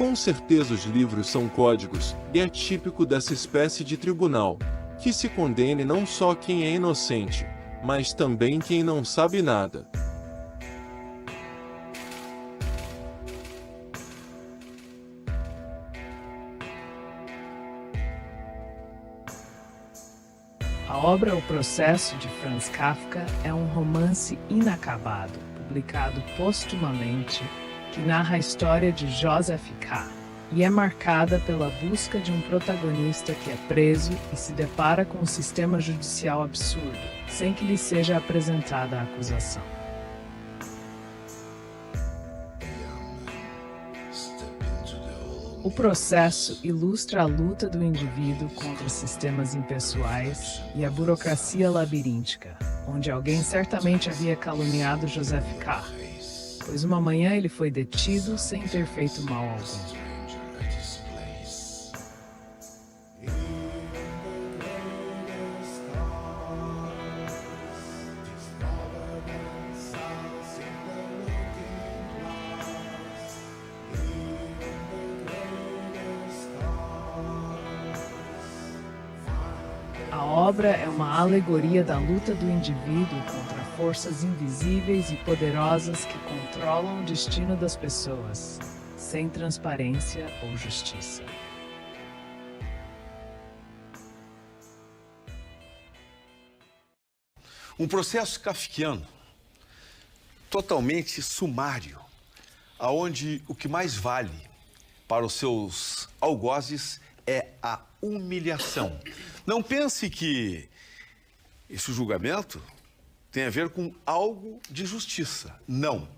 Com certeza os livros são códigos, e é típico dessa espécie de tribunal, que se condene não só quem é inocente, mas também quem não sabe nada. A obra O Processo, de Franz Kafka, é um romance inacabado, publicado postumamente, que narra a história de Joseph K. e é marcada pela busca de um protagonista que é preso e se depara com um sistema judicial absurdo, sem que lhe seja apresentada a acusação. O processo ilustra a luta do indivíduo contra sistemas impessoais e a burocracia labiríntica, onde alguém certamente havia caluniado Joseph K., pois uma manhã ele foi detido sem ter feito mal algum. A obra é uma alegoria da luta do indivíduo contra forças invisíveis e poderosas que controlam o destino das pessoas, sem transparência ou justiça. Um processo kafkiano, totalmente sumário, aonde o que mais vale para os seus algozes é a humilhação. Não pense que esse julgamento tem a ver com algo de justiça. Não.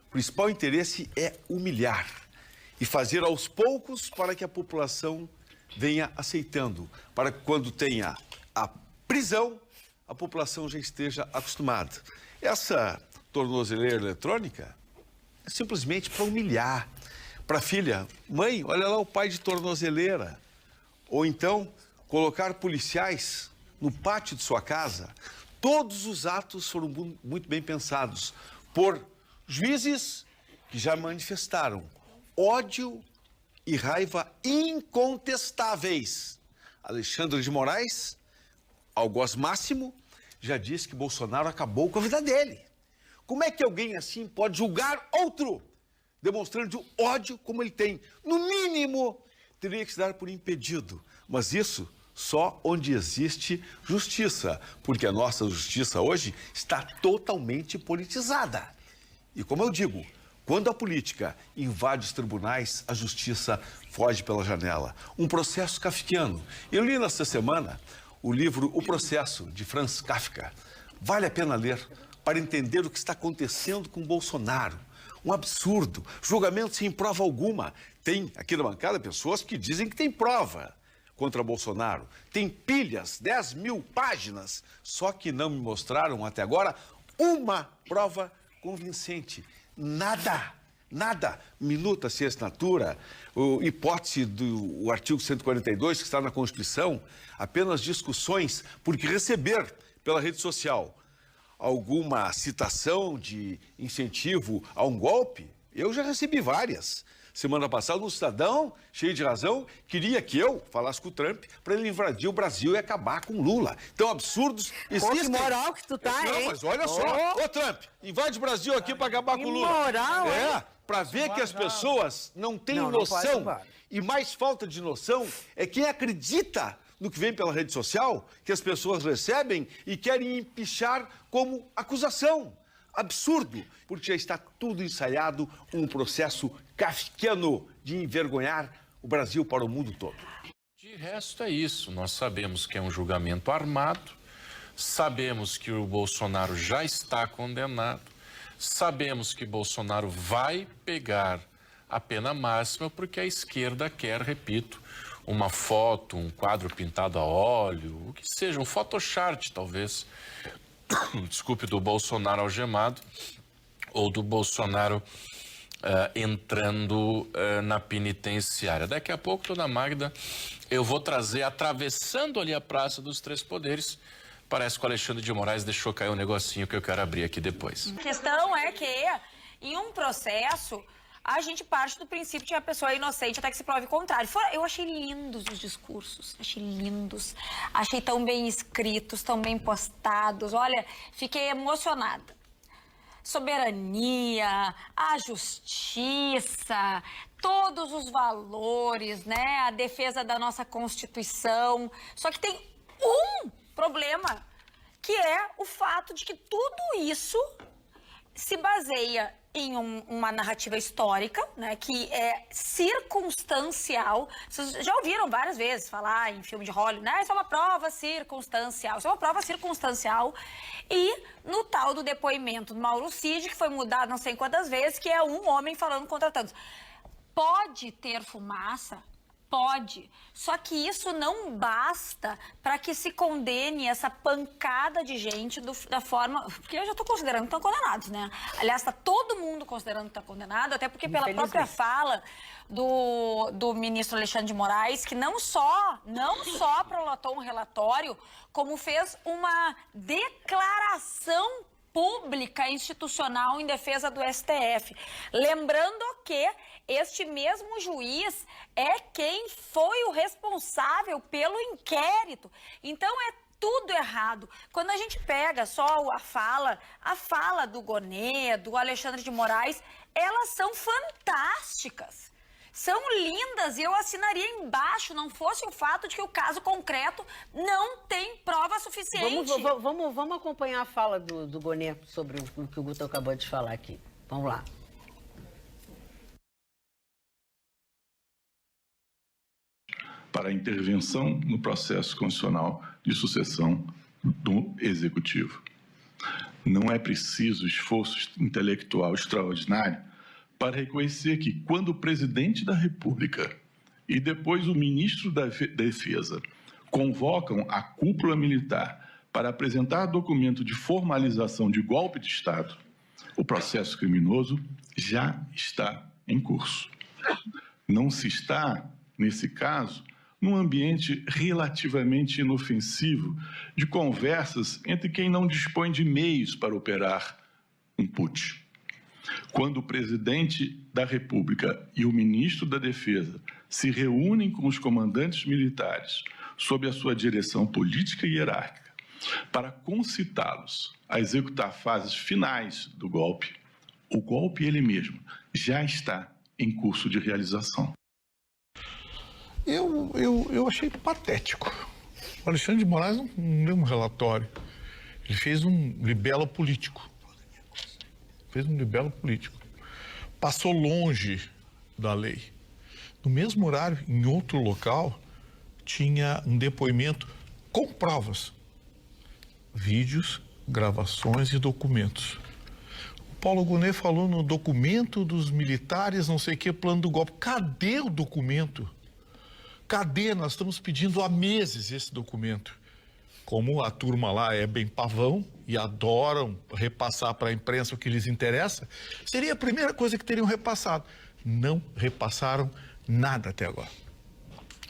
O principal interesse é humilhar e fazer aos poucos para que a população venha aceitando, para que quando tenha a prisão, a população já esteja acostumada. Essa tornozeleira eletrônica é simplesmente para humilhar. Para a filha, mãe, olha lá o pai de tornozeleira. Ou então, colocar policiais no pátio de sua casa. Todos os atos foram muito bem pensados por juízes que já manifestaram ódio e raiva incontestáveis. Alexandre de Moraes, algoz máximo, já disse que Bolsonaro acabou com a vida dele. Como é que alguém assim pode julgar outro, demonstrando o ódio como ele tem? No mínimo, teria que se dar por impedido. Mas isso só onde existe justiça, porque a nossa justiça hoje está totalmente politizada. E como eu digo, quando a política invade os tribunais, a justiça foge pela janela. Um processo kafkiano. Eu li nesta semana o livro O Processo, de Franz Kafka. Vale a pena ler para entender o que está acontecendo com Bolsonaro. Um absurdo, julgamento sem prova alguma. Tem aqui na bancada pessoas que dizem que tem prova contra Bolsonaro. Tem pilhas, 10.000 páginas, só que não me mostraram até agora uma prova convincente. Nada, nada. Minuta sem assinatura, hipótese do artigo 142 que está na Constituição, apenas discussões, porque receber pela rede social alguma citação de incentivo a um golpe, eu já recebi várias. Semana passada, um cidadão, cheio de razão, queria que eu falasse com o Trump para ele invadir o Brasil e acabar com Lula. Então, absurdos existem. Que moral que tu tá, Não, hein? mas olha só. Ô, Trump, invade o Brasil aqui para acabar com o Lula. moral, hein? Para ver que as pessoas não têm noção. E mais falta de noção é quem acredita no que vem pela rede social, que as pessoas recebem e querem empichar como acusação. Absurdo, porque já está tudo ensaiado, um processo kafkiano de envergonhar o Brasil para o mundo todo. De resto é isso, nós sabemos que é um julgamento armado, sabemos que o Bolsonaro já está condenado, sabemos que Bolsonaro vai pegar a pena máxima porque a esquerda quer, repito, uma foto, um quadro pintado a óleo, o que seja, um photoshop talvez, desculpe, do Bolsonaro algemado ou do Bolsonaro entrando na penitenciária. Daqui a pouco, dona Magda, eu vou trazer, atravessando ali a Praça dos Três Poderes, parece que o Alexandre de Moraes deixou cair um negocinho que eu quero abrir aqui depois. A questão é que, em um processo, a gente parte do princípio de que a pessoa é inocente até que se prove o contrário. Eu achei lindos os discursos, achei lindos, achei tão bem escritos, tão bem postados. Olha, fiquei emocionada. Soberania, a justiça, todos os valores, né? A defesa da nossa Constituição. Só que tem um problema, que é o fato de que tudo isso se baseia em uma narrativa histórica, né, que é circunstancial. Vocês já ouviram várias vezes falar em filme de Hollywood, né? Isso é uma prova circunstancial. Isso é uma prova circunstancial. E no tal do depoimento do Mauro Cid, que foi mudado não sei quantas vezes, que é um homem falando contra tantos. Pode ter fumaça? Pode, só que isso não basta para que se condene essa pancada de gente da forma... Porque eu já estou considerando que estão condenados, né? Aliás, está todo mundo considerando que está condenado, até porque pela própria fala do ministro Alexandre de Moraes, que não só prolatou um relatório, como fez uma declaração pública institucional em defesa do STF. Lembrando que este mesmo juiz é quem foi o responsável pelo inquérito. Então é tudo errado. Quando a gente pega só a fala do Gonê, do Alexandre de Moraes, elas são fantásticas. São lindas e eu assinaria embaixo, não fosse o fato de que o caso concreto não tem prova suficiente. Vamos acompanhar a fala do Gonê sobre o que o Guto acabou de falar aqui. Vamos lá. Para a intervenção no processo constitucional de sucessão do Executivo. Não é preciso esforço intelectual extraordinário para reconhecer que, quando o presidente da República e depois o ministro da Defesa convocam a cúpula militar para apresentar documento de formalização de golpe de Estado, o processo criminoso já está em curso. Não se está, nesse caso, num ambiente relativamente inofensivo de conversas entre quem não dispõe de meios para operar um putsch. Quando o presidente da República e o ministro da Defesa se reúnem com os comandantes militares sob a sua direção política e hierárquica para concitá-los a executar fases finais do golpe, o golpe ele mesmo já está em curso de realização. Eu achei patético. O Alexandre de Moraes não deu um relatório. Ele fez um libelo político. Passou longe da lei. No mesmo horário, em outro local, tinha um depoimento com provas. Vídeos, gravações e documentos. O Paulo Gonê falou no documento dos militares, não sei o que, plano do golpe. Cadê o documento? Cadê? Nós estamos pedindo há meses esse documento. Como a turma lá é bem pavão e adoram repassar para a imprensa o que lhes interessa, seria a primeira coisa que teriam repassado. Não repassaram nada até agora.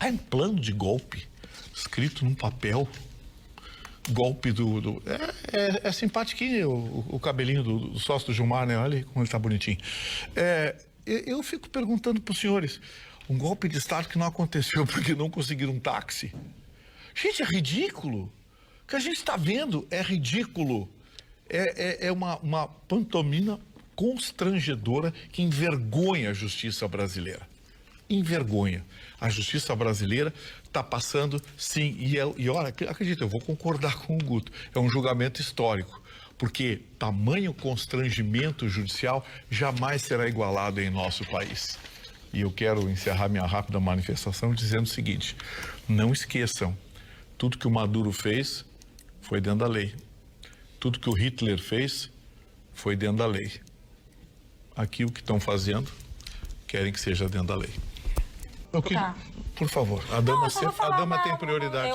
É um plano de golpe, escrito num papel. Golpe do... É simpatiquinho o cabelinho do sócio do Gilmar, né? Olha como ele tá bonitinho. Eu fico perguntando para os senhores... Um golpe de Estado que não aconteceu porque não conseguiram um táxi. Gente, é ridículo. O que a gente está vendo é ridículo. É uma pantomima constrangedora que envergonha a justiça brasileira. Envergonha. A justiça brasileira está passando, sim, e olha, acredita, eu vou concordar com o Guto, é um julgamento histórico, porque tamanho constrangimento judicial jamais será igualado em nosso país. E eu quero encerrar minha rápida manifestação dizendo o seguinte: não esqueçam, tudo que o Maduro fez foi dentro da lei. Tudo que o Hitler fez foi dentro da lei. Aqui o que estão fazendo, querem que seja dentro da lei. Por favor, a dama tem prioridade.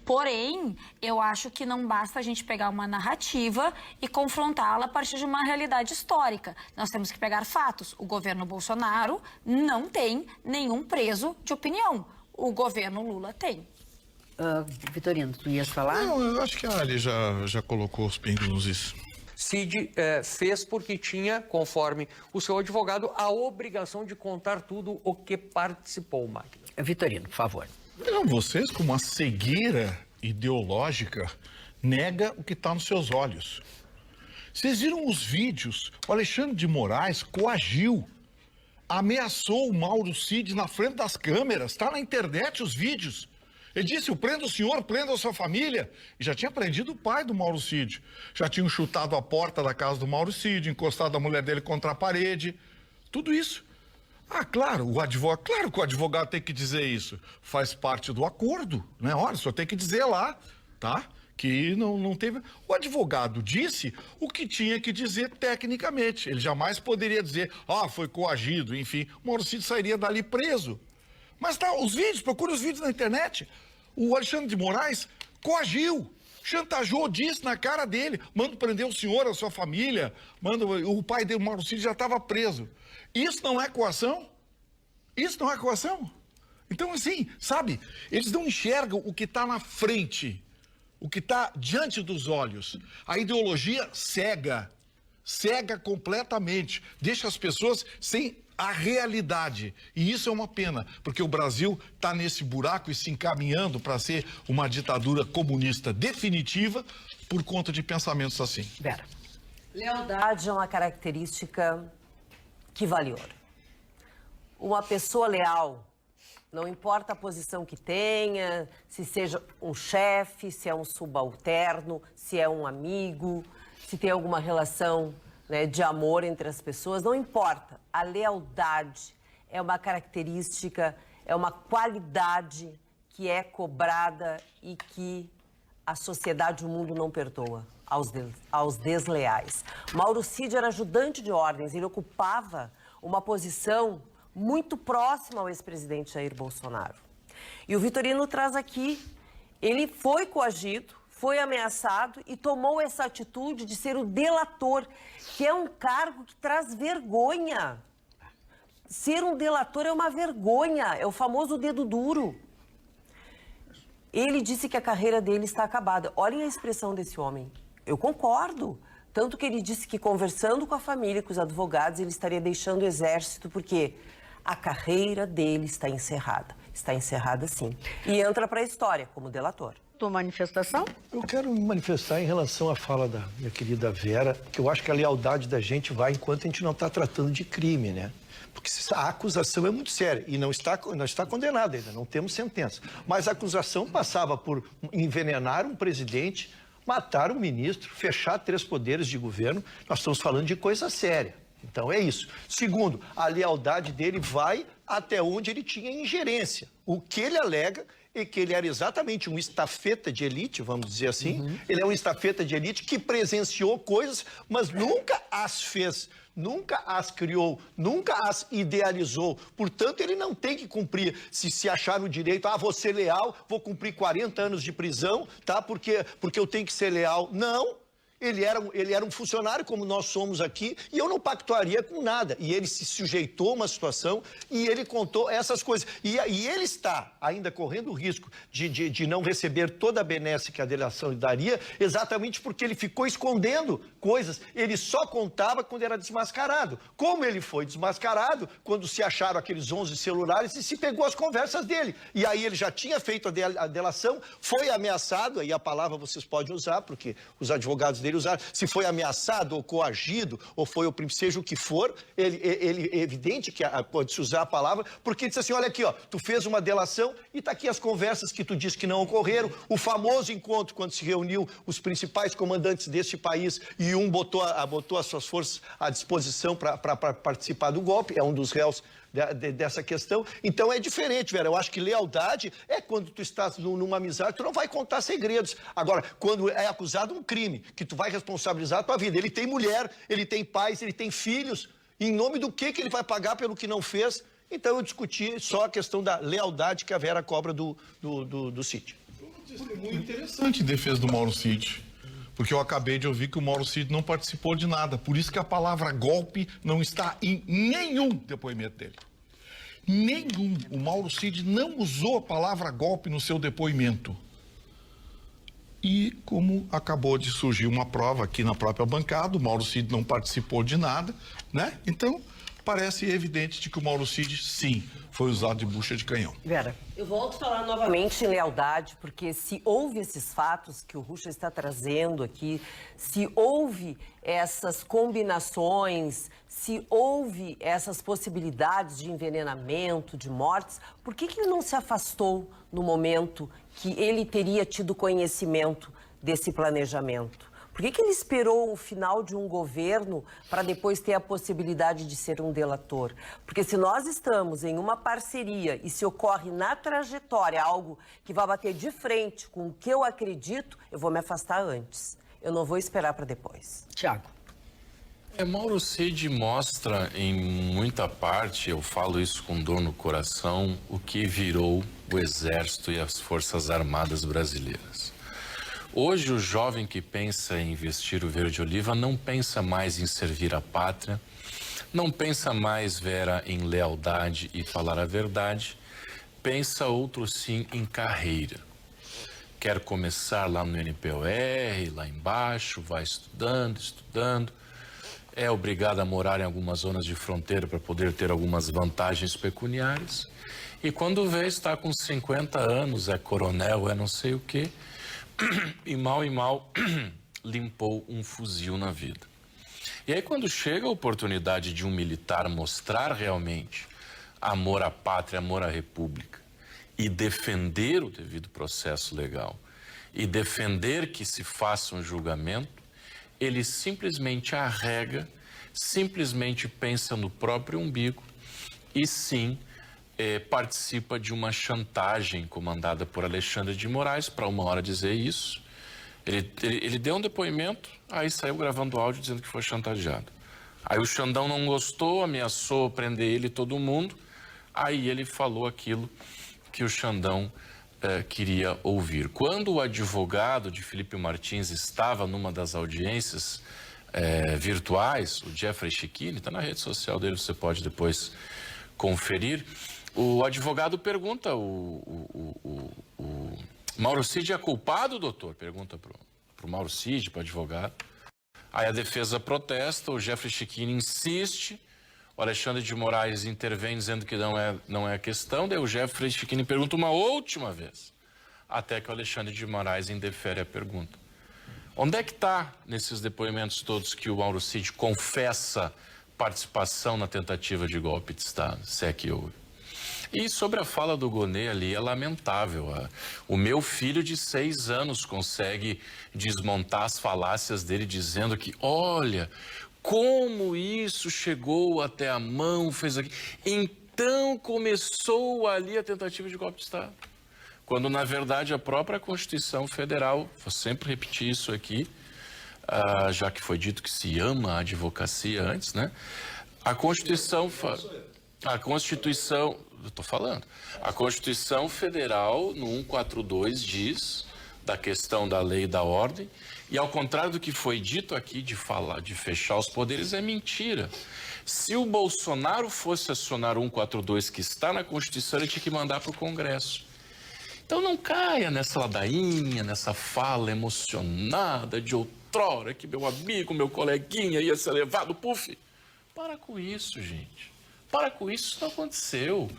Porém, eu acho que não basta a gente pegar uma narrativa e confrontá-la a partir de uma realidade histórica. Nós temos que pegar fatos. O governo Bolsonaro não tem nenhum preso de opinião. O governo Lula tem. Vitorino, tu ias falar? Não, eu acho que a Ali já colocou os pingos nos is. Cid fez porque tinha, conforme o seu advogado, a obrigação de contar tudo o que participou, Magda. Vitorino, por favor. Não, vocês, com uma cegueira ideológica, nega o que está nos seus olhos. Vocês viram os vídeos? O Alexandre de Moraes coagiu, ameaçou o Mauro Cid na frente das câmeras. Está na internet os vídeos. Ele disse, eu prendo o senhor, prenda a sua família. E já tinha prendido o pai do Mauro Cid. Já tinham chutado a porta da casa do Mauro Cid, encostado a mulher dele contra a parede. Tudo isso. Ah, claro, claro que o advogado tem que dizer isso. Faz parte do acordo, né? Olha, só tem que dizer lá, tá? Que não teve... O advogado disse o que tinha que dizer tecnicamente. Ele jamais poderia dizer, foi coagido, enfim. O Mauro Cid sairia dali preso. Mas tá, os vídeos, procure os vídeos na internet. O Alexandre de Moraes coagiu, chantageou, disse na cara dele, manda prender o senhor, a sua família, o pai dele, o Mauro Cid, já estava preso. Isso não é coação? Isso não é coação? Então, assim, sabe, eles não enxergam o que está na frente, o que está diante dos olhos. A ideologia cega completamente, deixa as pessoas sem a realidade. E isso é uma pena, porque o Brasil está nesse buraco e se encaminhando para ser uma ditadura comunista definitiva por conta de pensamentos assim. Vera. Lealdade é uma característica que vale ouro. Uma pessoa leal, não importa a posição que tenha, se seja um chefe, se é um subalterno, se é um amigo, se tem alguma relação, né, de amor entre as pessoas, não importa. A lealdade é uma característica, é uma qualidade que é cobrada e que a sociedade, o mundo não perdoa aos desleais. Mauro Cid era ajudante de ordens, ele ocupava uma posição muito próxima ao ex-presidente Jair Bolsonaro. E o Vitorino traz aqui, ele foi coagido, foi ameaçado e tomou essa atitude de ser o delator, que é um cargo que traz vergonha. Ser um delator é uma vergonha, é o famoso dedo duro. Ele disse que a carreira dele está acabada. Olhem a expressão desse homem. Eu concordo. Tanto que ele disse que, conversando com a família, com os advogados, ele estaria deixando o exército, porque a carreira dele está encerrada. Está encerrada, sim. E entra para a história como delator. Tua manifestação? Eu quero me manifestar em relação à fala da minha querida Vera, que eu acho que a lealdade da gente vai enquanto a gente não está tratando de crime, né? Porque a acusação é muito séria e não está condenada ainda, não temos sentença. Mas a acusação passava por envenenar um presidente, matar um ministro, fechar 3 poderes de governo. Nós estamos falando de coisa séria. Então é isso. Segundo, a lealdade dele vai até onde ele tinha ingerência. O que ele alega é que ele era exatamente um estafeta de elite, vamos dizer assim. Ele é um estafeta de elite que presenciou coisas, mas nunca as fez, nunca as criou, nunca as idealizou. Portanto, ele não tem que cumprir, se achar no direito, vou ser leal, vou cumprir 40 anos de prisão, tá? Porque eu tenho que ser leal. Não. Ele era um funcionário como nós somos aqui e eu não pactuaria com nada. E ele se sujeitou a uma situação e ele contou essas coisas. E ele está ainda correndo o risco de não receber toda a benesse que a delação lhe daria, exatamente porque ele ficou escondendo coisas. Ele só contava quando era desmascarado. Como ele foi desmascarado, quando se acharam aqueles 11 celulares e se pegou as conversas dele. E aí ele já tinha feito a delação, foi ameaçado, aí a palavra vocês podem usar, porque os advogados dele usar, se foi ameaçado ou coagido, ou foi seja o que for, ele é evidente que pode-se usar a palavra, porque ele disse assim, olha aqui, tu fez uma delação e está aqui as conversas que tu disse que não ocorreram, o famoso encontro quando se reuniu os principais comandantes deste país e um botou as suas forças à disposição para participar do golpe, é um dos réus dessa questão. Então é diferente, Vera. Eu acho que lealdade é quando tu estás numa amizade, tu não vai contar segredos. Agora, quando é acusado um crime, que tu vai responsabilizar a tua vida. Ele tem mulher, ele tem pais, ele tem filhos. Em nome do que ele vai pagar pelo que não fez? Então eu discuti só a questão da lealdade que a Vera cobra do Cid. Foi muito interessante em defesa do Mauro Cid. Porque eu acabei de ouvir que o Mauro Cid não participou de nada. Por isso que a palavra golpe não está em nenhum depoimento dele. Nenhum. O Mauro Cid não usou a palavra golpe no seu depoimento. E como acabou de surgir uma prova aqui na própria bancada, o Mauro Cid não participou de nada, né? Então, parece evidente de que o Mauro Cid, sim, foi usado de bucha de canhão. Vera. Eu volto a falar novamente em lealdade, porque se houve esses fatos que o Rucha está trazendo aqui, se houve essas combinações, se houve essas possibilidades de envenenamento, de mortes, por que ele não se afastou no momento que ele teria tido conhecimento desse planejamento? Por que ele esperou o final de um governo para depois ter a possibilidade de ser um delator? Porque se nós estamos em uma parceria e se ocorre na trajetória algo que vai bater de frente com o que eu acredito, eu vou me afastar antes. Eu não vou esperar para depois. Tiago. Mauro Cid mostra em muita parte, eu falo isso com dor no coração, o que virou o Exército e as Forças Armadas brasileiras. Hoje, o jovem que pensa em vestir o verde-oliva não pensa mais em servir a pátria, não pensa mais, Vera, em lealdade e falar a verdade, pensa outro sim em carreira. Quer começar lá no NPOR, lá embaixo, vai estudando, é obrigado a morar em algumas zonas de fronteira para poder ter algumas vantagens pecuniárias, e quando vê, está com 50 anos, é coronel, é não sei o quê, e mal limpou um fuzil na vida. E aí quando chega a oportunidade de um militar mostrar realmente amor à pátria, amor à república e defender o devido processo legal e defender que se faça um julgamento, ele simplesmente arrega, simplesmente pensa no próprio umbigo e sim participa de uma chantagem comandada por Alexandre de Moraes para uma hora dizer isso. Ele deu um depoimento, aí saiu gravando áudio dizendo que foi chantageado. Aí o Xandão não gostou, ameaçou prender ele e todo mundo. Aí ele falou aquilo que o Xandão queria ouvir. Quando o advogado de Felipe Martins estava numa das audiências virtuais, o Jeffrey Chiquini, está na rede social dele, você pode depois conferir. O advogado pergunta, o Mauro Cid é culpado, doutor? Pergunta para o Mauro Cid, para o advogado. Aí a defesa protesta, o Jeffrey Chiquini insiste, o Alexandre de Moraes intervém dizendo que não é a questão, daí o Jeffrey Chiquini pergunta uma última vez, até que o Alexandre de Moraes indefere a pergunta. Onde é que está, nesses depoimentos todos, que o Mauro Cid confessa participação na tentativa de golpe de Estado, se é que houve? E sobre a fala do Gonê ali, é lamentável. O meu filho de 6 anos consegue desmontar as falácias dele dizendo que, olha, como isso chegou até a mão, fez aqui. Então começou ali a tentativa de golpe de Estado. Quando, na verdade, a própria Constituição Federal, vou sempre repetir isso aqui, já que foi dito que se ama a advocacia antes, né? A Constituição Federal, no 142, diz da questão da lei e da ordem, e ao contrário do que foi dito aqui de fechar os poderes, é mentira. Se o Bolsonaro fosse acionar o 142 que está na Constituição, ele tinha que mandar para o Congresso. Então não caia nessa ladainha, nessa fala emocionada de outrora, que meu amigo, meu coleguinha ia ser levado, puf. Para com isso, gente. Para com isso, isso não aconteceu.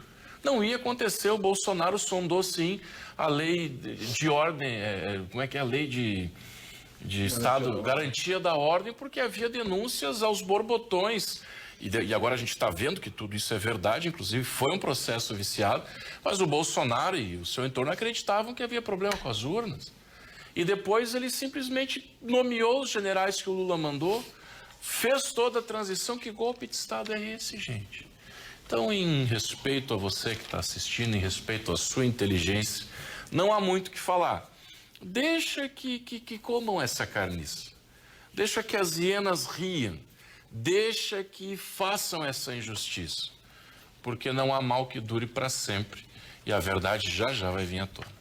Não ia acontecer, o Bolsonaro sondou sim a lei de ordem, como é que é a lei de Estado, garantia da ordem, porque havia denúncias aos borbotões. E agora a gente está vendo que tudo isso é verdade, inclusive foi um processo viciado, mas o Bolsonaro e o seu entorno acreditavam que havia problema com as urnas. E depois ele simplesmente nomeou os generais que o Lula mandou, fez toda a transição. Que golpe de Estado é esse, gente? Então, em respeito a você que está assistindo, em respeito à sua inteligência, não há muito o que falar. Deixa que comam essa carniça. Deixa que as hienas riam. Deixa que façam essa injustiça. Porque não há mal que dure para sempre. E a verdade já vai vir à tona.